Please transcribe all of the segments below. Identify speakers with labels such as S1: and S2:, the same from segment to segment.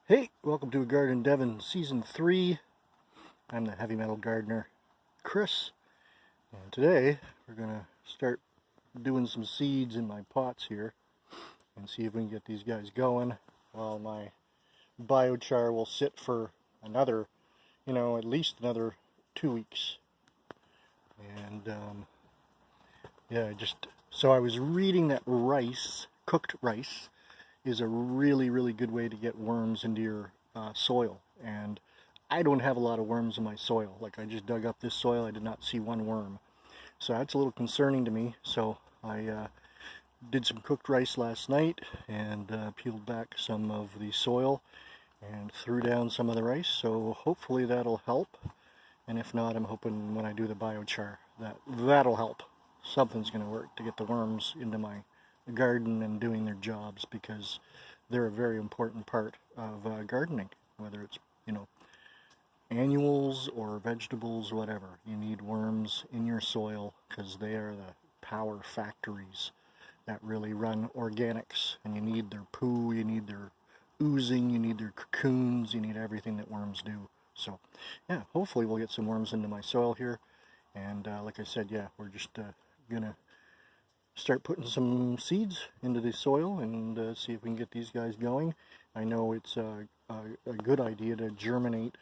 S1: Hey, welcome to A Garden Devon Season 3. I'm the heavy metal gardener, Chris, and today we're going to start doing some seeds in my pots here and see if we can get these guys going while my biochar will sit for another, at least another 2 weeks. And so I was reading that cooked rice, is a really, really good way to get worms into your soil. And I don't have a lot of worms in my soil. Like, I just dug up this soil, I did not see one worm. So that's a little concerning to me. So I did some cooked rice last night and peeled back some of the soil and threw down some of the rice. So hopefully that'll help. And if not, I'm hoping when I do the biochar that'll help. Something's going to work to get the worms into my garden and doing their jobs, because they're a very important part of gardening, whether it's annuals or vegetables, whatever. You need worms in your soil because they are the power factories that really run organics, and you need their poo, you need their oozing, you need their cocoons, you need everything that worms do. So yeah, hopefully we'll get some worms into my soil here. And like I said, yeah, we're just gonna start putting some seeds into the soil and see if we can get these guys going. I know it's a good idea to germinate,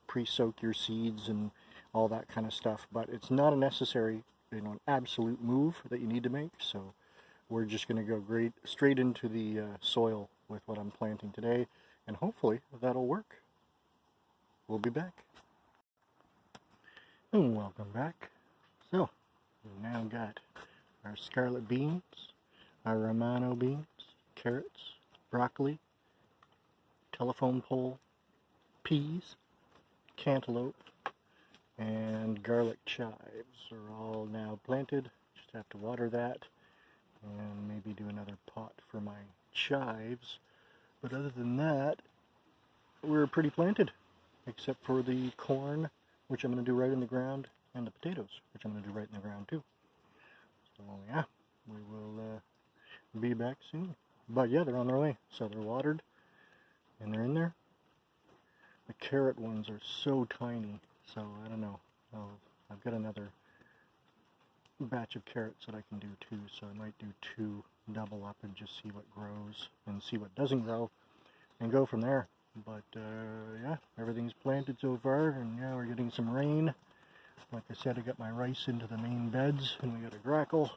S1: pre-soak your seeds and all that kind of stuff, but it's not a necessary, an absolute move that you need to make. So we're just going to go straight into the soil with what I'm planting today, and hopefully that'll work. We'll be back. And welcome back. So we've now got our scarlet beans, our Romano beans, carrots, broccoli, telephone pole, peas, cantaloupe, and garlic chives are all now planted. Just have to water that and maybe do another pot for my chives. But other than that, we're pretty planted, except for the corn, which I'm going to do right in the ground, and the potatoes, which I'm going to do right in the ground too. So yeah, we will be back soon. But yeah, they're on their way. So they're watered and they're in there. The carrot ones are so tiny, so I don't know. I've got another batch of carrots that I can do too, so I might do 2, double up, and just see what grows and see what doesn't grow and go from there. But yeah, everything's planted so far, and yeah, we're getting some rain. Like I said, I got my rice into the main beds, and we got a grackle.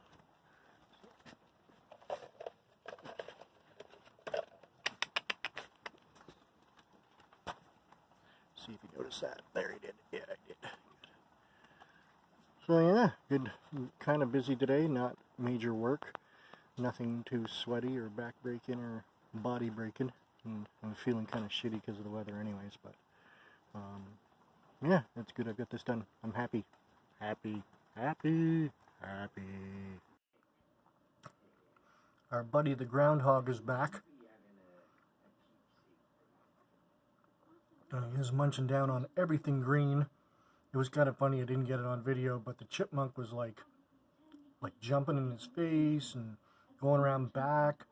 S1: See if you noticed that. There he did. Yeah, I did. So yeah, good. Kind of busy today. Not major work. Nothing too sweaty or back-breaking or body-breaking. And I'm feeling kind of shitty because of the weather anyways, but yeah, it's good I've got this done. I'm happy. Happy. Our buddy the groundhog is back. He was munching down on everything green. It was kind of funny, I didn't get it on video, but the chipmunk was like jumping in his face and going around back.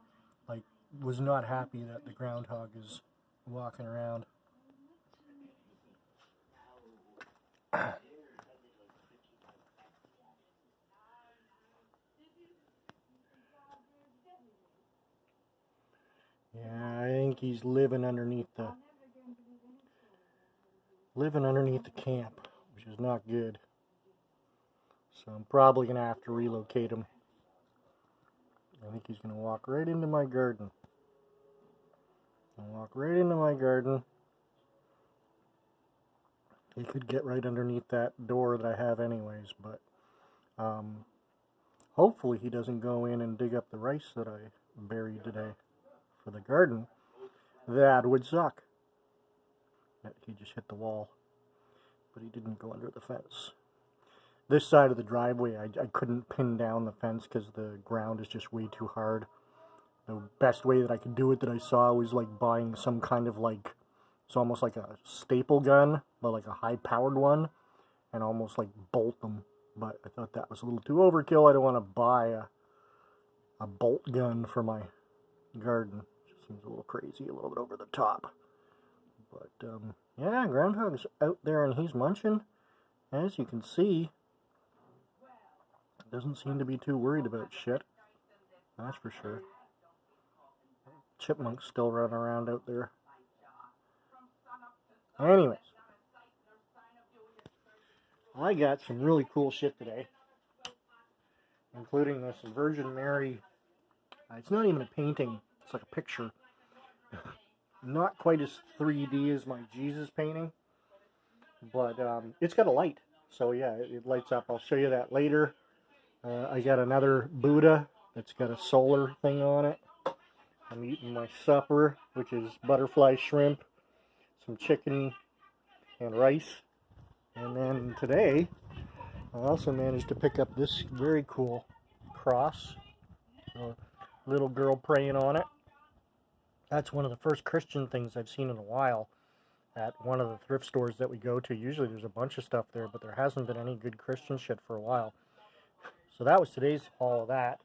S1: Like, was not happy that the groundhog is walking around. Yeah, I think he's living underneath the camp, which is not good. So I'm probably gonna have to relocate him. I think he's gonna walk right into my garden. He could get right underneath that door that I have anyways, but hopefully he doesn't go in and dig up the rice that I buried today for the garden. That would suck. He just hit the wall, but he didn't go under the fence. This side of the driveway, I couldn't pin down the fence because the ground is just way too hard. The best way that I could do it that I saw was like buying some kind of it's almost like a staple gun, but like a high-powered one, and almost like bolt them. But I thought that was a little too overkill. I don't want to buy a bolt gun for my garden. It just seems a little crazy, a little bit over the top. But, yeah, Groundhog's out there and he's munching. As you can see, doesn't seem to be too worried about shit. That's for sure. Chipmunk's still running around out there. Anyways, I got some really cool shit today, including this Virgin Mary. It's not even a painting, it's like a picture. Not quite as 3D as my Jesus painting, but it's got a light. So yeah, it lights up. I'll show you that later. I got another Buddha that's got a solar thing on it. I'm eating my supper, which is butterfly shrimp, some chicken, and rice. And then today, I also managed to pick up this very cool cross. A little girl praying on it. That's one of the first Christian things I've seen in a while at one of the thrift stores that we go to. Usually there's a bunch of stuff there, but there hasn't been any good Christian shit for a while. So that was today's haul of that.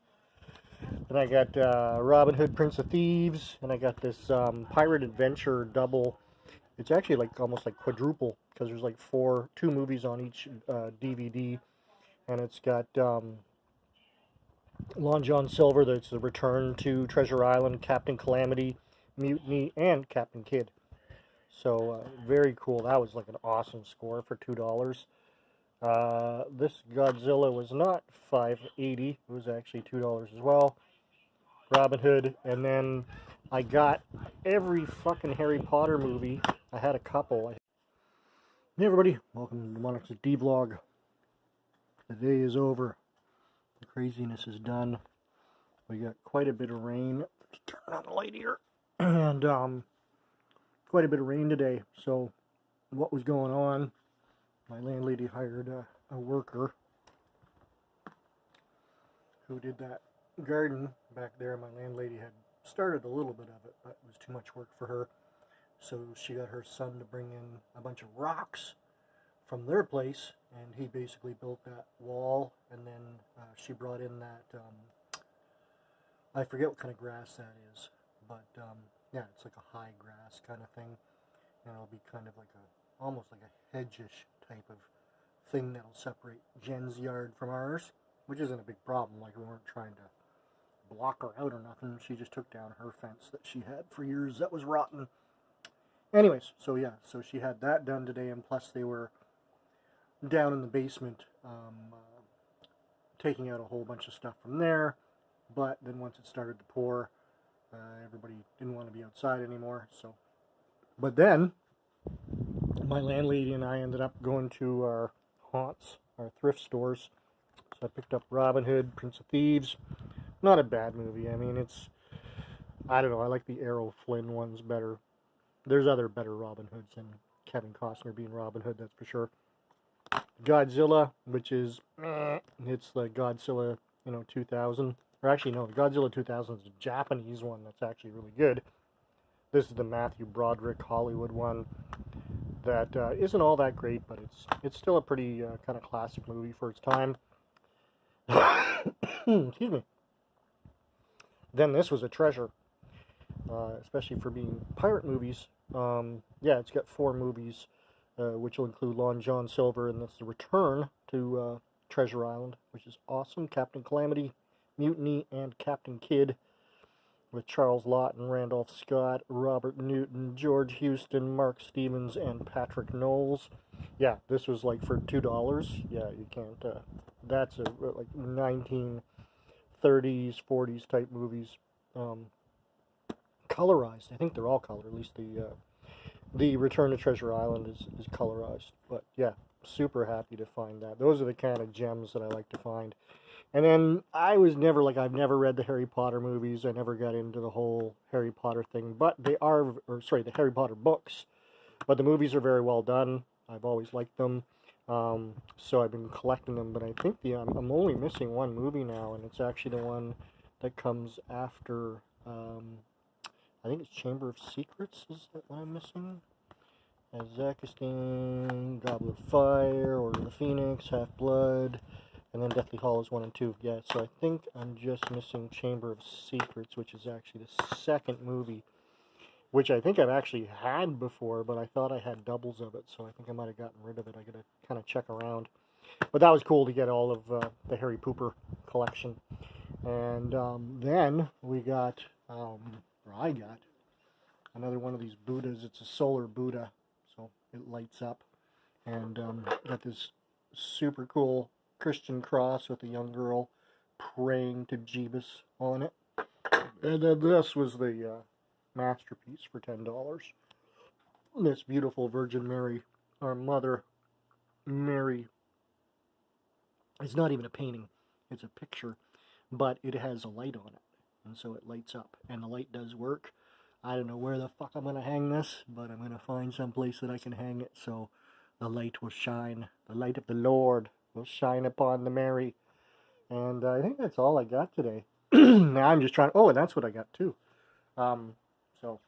S1: Then I got Robin Hood, Prince of Thieves, and I got this Pirate Adventure double. It's actually like almost like quadruple, because there's like two movies on each DVD, and it's got Long John Silver, that's the Return to Treasure Island, Captain Calamity, Mutiny, and Captain Kidd. So very cool. That was like an awesome score for $2. This Godzilla was not $5.80. It was actually $2 as well. Robin Hood, and then I got every fucking Harry Potter movie. I had a couple. Hey everybody, welcome to Dmonix's DVlog. The day is over. The craziness is done. We got quite a bit of rain. Let's turn on the light here. And quite a bit of rain today. So what was going on? My landlady hired a worker who did that garden back there. My landlady had started a little bit of it, but it was too much work for her. So she got her son to bring in a bunch of rocks from their place, and he basically built that wall, and then she brought in that, I forget what kind of grass that is, but yeah, it's like a high grass kind of thing, and it'll be kind of like almost like a hedge-ish type of thing that'll separate Jen's yard from ours, which isn't a big problem. Like, we weren't trying to block her out or nothing. She just took down her fence that she had for years that was rotten. Anyways, so yeah, so she had that done today, and plus they were down in the basement taking out a whole bunch of stuff from there. But then once it started to pour, everybody didn't want to be outside anymore. So, but then my landlady and I ended up going to our haunts, our thrift stores. So I picked up Robin Hood, Prince of Thieves. Not a bad movie. I mean, I don't know, I like the Errol Flynn ones better. There's other better Robin Hoods than Kevin Costner being Robin Hood, that's for sure. Godzilla, which is, it's the Godzilla, 2000. Or actually, no, the Godzilla 2000 is a Japanese one that's actually really good. This is the Matthew Broderick Hollywood one that isn't all that great, but it's still a pretty kind of classic movie for its time. Excuse me. Then this was a treasure, especially for being pirate movies. Yeah, it's got 4 movies, which will include Long John Silver, and that's the Return to Treasure Island, which is awesome. Captain Calamity, Mutiny, and Captain Kidd, with Charles Laughton, Randolph Scott, Robert Newton, George Houston, Mark Stevens, and Patrick Knowles. Yeah, this was like for $2. Yeah, you can't. That's like 1930s, 40s type movies. Colorized. I think they're all colored. At least the Return to Treasure Island is colorized. But yeah, super happy to find that. Those are the kind of gems that I like to find. And then I've never read the Harry Potter movies. I never got into the whole Harry Potter thing. But the Harry Potter books. But the movies are very well done. I've always liked them. So I've been collecting them. But I think I'm only missing one movie now, and it's actually the one that comes after. I think it's Chamber of Secrets. Is that what I'm missing? Kazakhstan, Goblet of Fire, Order of the Phoenix, Half-Blood, and then Deathly Hallows 1 and 2. Yeah, so I think I'm just missing Chamber of Secrets, which is actually the second movie. which I think I've actually had before, but I thought I had doubles of it, so I think I might have gotten rid of it. I gotta kind of check around. But that was cool to get all of the Harry Pooper collection. And then we got, or I got, another one of these Buddhas. It's a solar Buddha, so it lights up. And got this super cool Christian cross with a young girl praying to Jeebus on it. And then this was the masterpiece for $10. This beautiful Virgin Mary, our Mother Mary. It's not even a painting, it's a picture, but it has a light on it, and so it lights up, and the light does work. I don't know where the fuck I'm going to hang this, but I'm going to find some place that I can hang it so the light will shine. The light of the Lord will shine upon the Mary. And I think that's all I got today. Now I'm just trying... Oh, and that's what I got too. So,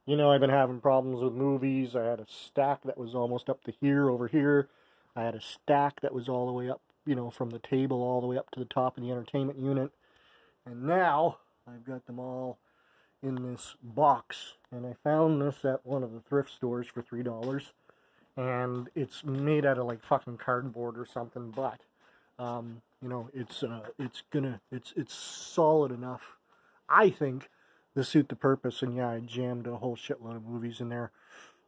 S1: you know, I've been having problems with movies. I had a stack that was almost up to here, over here. I had a stack that was all the way up, you know, from the table all the way up to the top of the entertainment unit. And now I've got them all in this box. And I found this at one of the thrift stores for $3. And it's made out of like fucking cardboard or something, but you know, it's solid enough, I think, to suit the purpose. And yeah, I jammed a whole shitload of movies in there.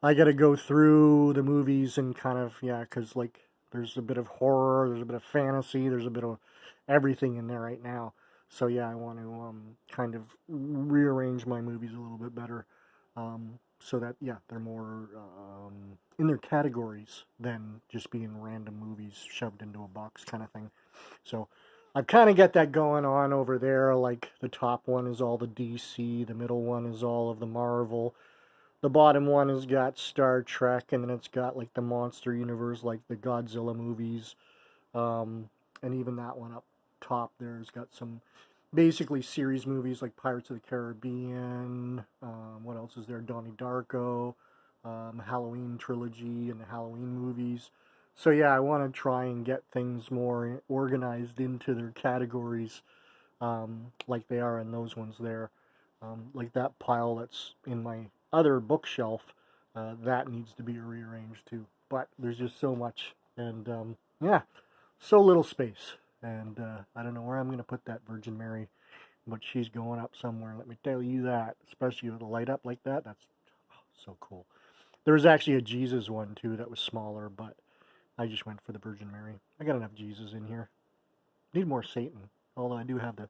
S1: I gotta go through the movies and kind of, yeah, because like there's a bit of horror, there's a bit of fantasy, there's a bit of everything in there right now. So yeah, I want to kind of rearrange my movies a little bit better, so that, yeah, they're more in their categories than just being random movies shoved into a box kind of thing. So I've kind of got that going on over there. Like the top one is all the DC, the middle one is all of the Marvel, the bottom one has got Star Trek, and then it's got like the monster universe, like the Godzilla movies, and even that one up top there's got some basically series movies like Pirates of the Caribbean, what else is there, Donnie Darko, Halloween trilogy, and the Halloween movies. So yeah, I want to try and get things more organized into their categories, like they are in those ones there. Like that pile that's in my other bookshelf, that needs to be rearranged too. But there's just so much, and yeah, so little space. And I don't know where I'm going to put that Virgin Mary, but she's going up somewhere, let me tell you that. Especially with a light up like that, that's so cool. There was actually a Jesus one too that was smaller, but I just went for the Virgin Mary. I got enough Jesus in here. Need more Satan, although I do have the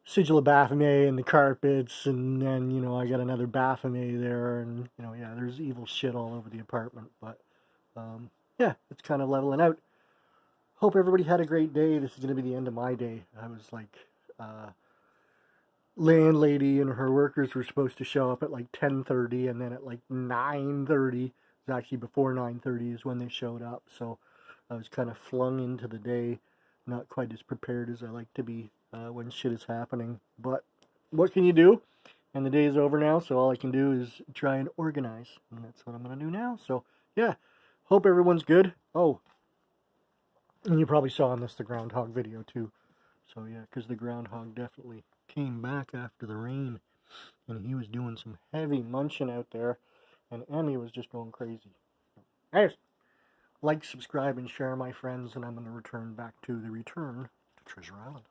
S1: sigil of Baphomet and the carpets, and then, you know, I got another Baphomet there, and, you know, yeah, there's evil shit all over the apartment, but yeah, it's kind of leveling out. Hope everybody had a great day. This is going to be the end of my day. I was like, landlady and her workers were supposed to show up at like 10:30, and then at like 9:30, it was actually before 9:30 is when they showed up. So I was kind of flung into the day, not quite as prepared as I like to be when shit is happening. But what can you do? And the day is over now, so all I can do is try and organize, and that's what I'm going to do now. So yeah, hope everyone's good. Oh, and you probably saw in this the groundhog video too. So yeah, because the groundhog definitely came back after the rain, and he was doing some heavy munching out there, and Emmy was just going crazy. Anyways, like, subscribe, and share, my friends, and I'm going to return back to the Return to Treasure Island.